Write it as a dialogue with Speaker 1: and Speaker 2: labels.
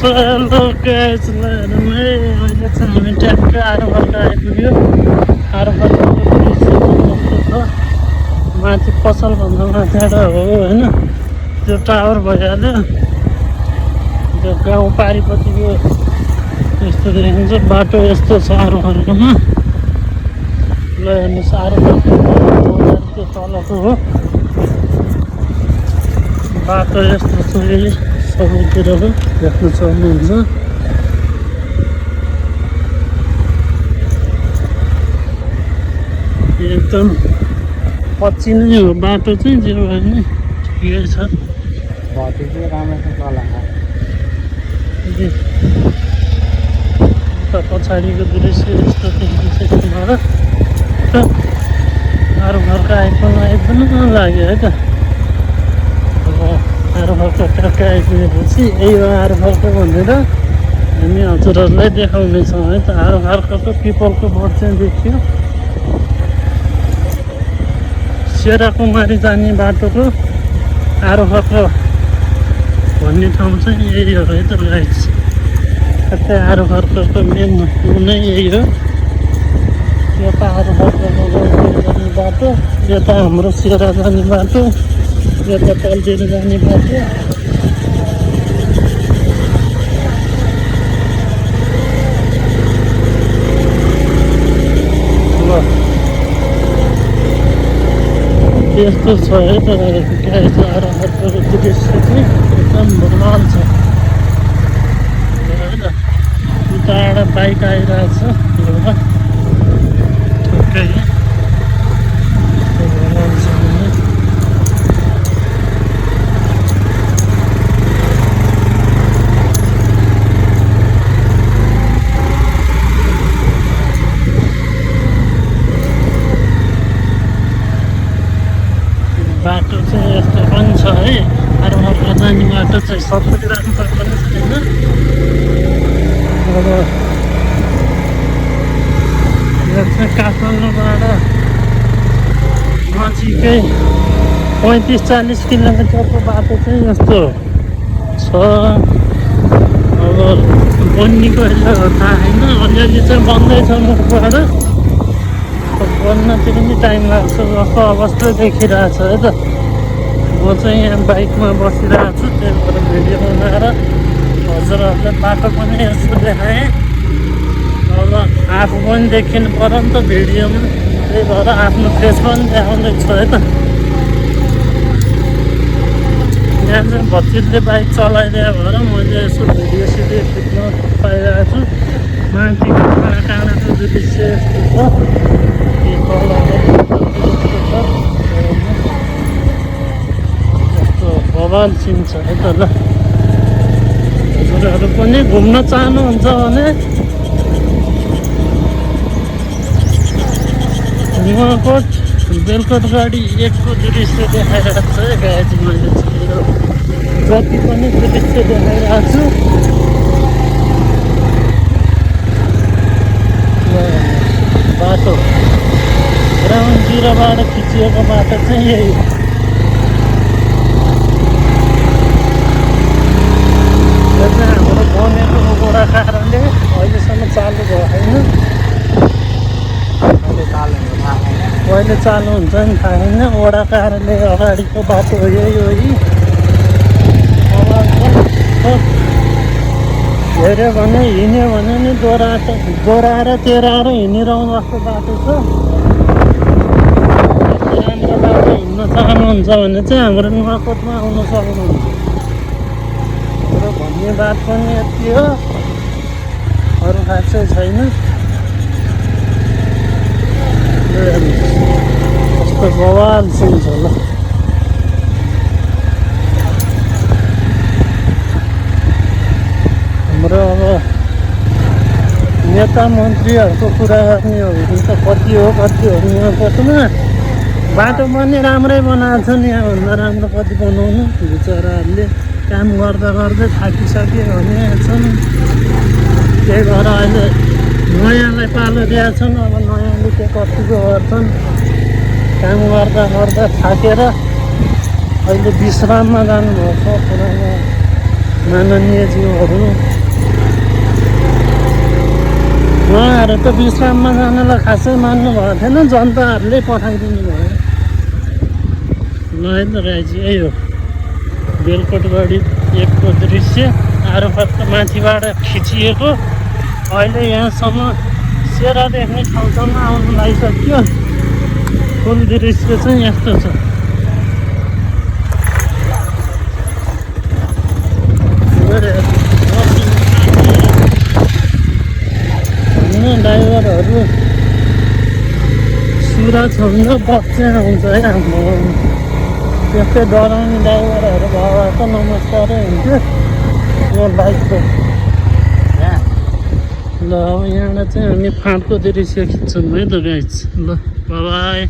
Speaker 1: Hello guys, अहिले चाहिँ हामी ट्याक्कै आरोबाट आइपुग्यो। आरोबाट माथि पसलभन्दा माथिबाट हो होइन, त्यो टावर भइहाल्यो। त्यो गाउँ पारिपट्टिको यस्तो देखिन्छ, बाटो यस्तो छ आरोहरूकोमा। ल हेर्नुहोस्, आरोहरूको त्यो तलको हो बाटो यस्तो छ। सबैतिरको देख्न सक्नुहुन्छ। एकदम पछि नै हो बाटो चाहिँ, जे भए पनि ठिकै छ। पछाडिको दृश्य यस्तो देखिन्छ। अरू घरको आइपुग्न लाग्यो है त। आरोहरको ट्याक्कै आइपुगेपछि यही हो आरोहरको भनेर हामी हजुरहरूलाई देखाउनेछौँ है त। आरोहरको पिपलको बोर्ड चाहिँ देखियो। सेराकुमारी जाने बाटोको आरोहरको भन्ने ठाउँ चाहिँ यही हो है त गाइस। ट्याक्कै आरोहरको मेन नै यही हो। यो त आरोहरको जाने बाटो, यो त हाम्रो सेरा जाने बाटो, यो त तलतिर जाने बाटो। त्यस्तो छ है त गाइस। आरोहरको दृश्य चाहिँ एकदम भगवान छ होइन। उताबाट बाइक आइरहेछ एउटा ठिकै भगवान छ। बाटो चाहिँ यस्तो पनि छ है। आरोहरको जाने बाटो चाहिँ सबैले राख्नुपर्छ छैन। अब यो चाहिँ काठमाडौँबाट नजिकै 35-40 किलोमिटरको बाटो चाहिँ यस्तो छ। अब बन्नीको अहिले थाहा छैन, अलिअलि चाहिँ बन्दैछ मुखबाट। बन्नतिर पनि टाइम लाग्छ जस्तो अवस्था देखिरहेछ है त। म चाहिँ यहाँ बाइकमा बसिरहेको छु, त्यही भएर भिडियो बनाएर हजुरहरूलाई बाटो पनि यसो देखाएँ। अब आफू पनि देखिनु पऱ्यो नि त भिडियोमा, त्यही भएर आफ्नो फेस पनि देखाउँदैछु है त। यहाँ चाहिँ भतिरले बाइक चलाइदियो भएर मैले यसो भिडियो सिडियो खिच्न पाइरहेको छु। माथिको काँडाको दृश्य यस्तो छ। यस्तो बवाल सिन छ है त। ल हजुरहरू पनि घुम्न चाहनुहुन्छ भने नुवाकोट बेलकोट गाडी 1को दृश्य देखाइरहेको छ है गाइस। मैले जति पनि दृश्य देखाइरहेको छु बाटो ग्राउन्डतिरबाट खिचिएको बाटो चाहिँ यही हो। यो चाहिँ हाम्रो बनेको गोडा कारणले अहिलेसम्म चालु भएको छैन। कहिले चालु हुन्छ नि थाहा छैन। ओडा कारणले अगाडिको बाटो हो यही हो। हेऱ्यो भने हिँड्यो भने नि दोहोऱ्याएर तेह्राएर हिँडिरहनु जस्तो बाटो छ। राम्रो बाटो हिँड्न चाहनुहुन्छ भने चाहिँ हाम्रो नुवाकोटमा आउन सक्नुहुन्छ। र भन्ने बात पनि यति हो, अरू खासै छैन। कस्तो बवाल सिन छ ल। हाम्रो अब नेता मन्त्रीहरूको कुरा गर्ने हो भने त कति हो नुवाकोटमा बाटो पनि राम्रै बनाएको छ नि। यहाँभन्दा राम्रो कति बनाउनु। बिचराहरूले काम गर्दा गर्दै थाकिसके भने छन्। त्यही भएर अहिले नयाँलाई पालो दिएका छन्। अब नयाँले के कतिको गर्छन्। काम गर्दा गर्दा थाकेर अहिले विश्राममा जानुभएको छ। पुरानो माननीय ज्यूहरू उहाँहरू त विश्राममा जानलाई खासै मान्नु भएको थिएन, जनताहरूले पठाइदिनु भयो। ल है त राइजी, यही हो बेलकोटगढी एकको दृश्य। आरोपत माथिबाट खिचिएको, अहिले यहाँसम्म सेरा देख्ने ठाउँसम्म आउनु लागिसक्यो। फुल दृश्य चाहिँ यस्तो छ। ड्राइभरहरू सुरक्षासँग बच्चे हुन्छ है हाम्रो। त्यस्तै डराउने ड्राइभरहरू भयो त नमस्कारै हुन्थ्यो यो बाइकको। ल अब यहाँबाट चाहिँ हामी फाँटको दृश्य खिच्छौँ है त गाइज। ल बाई।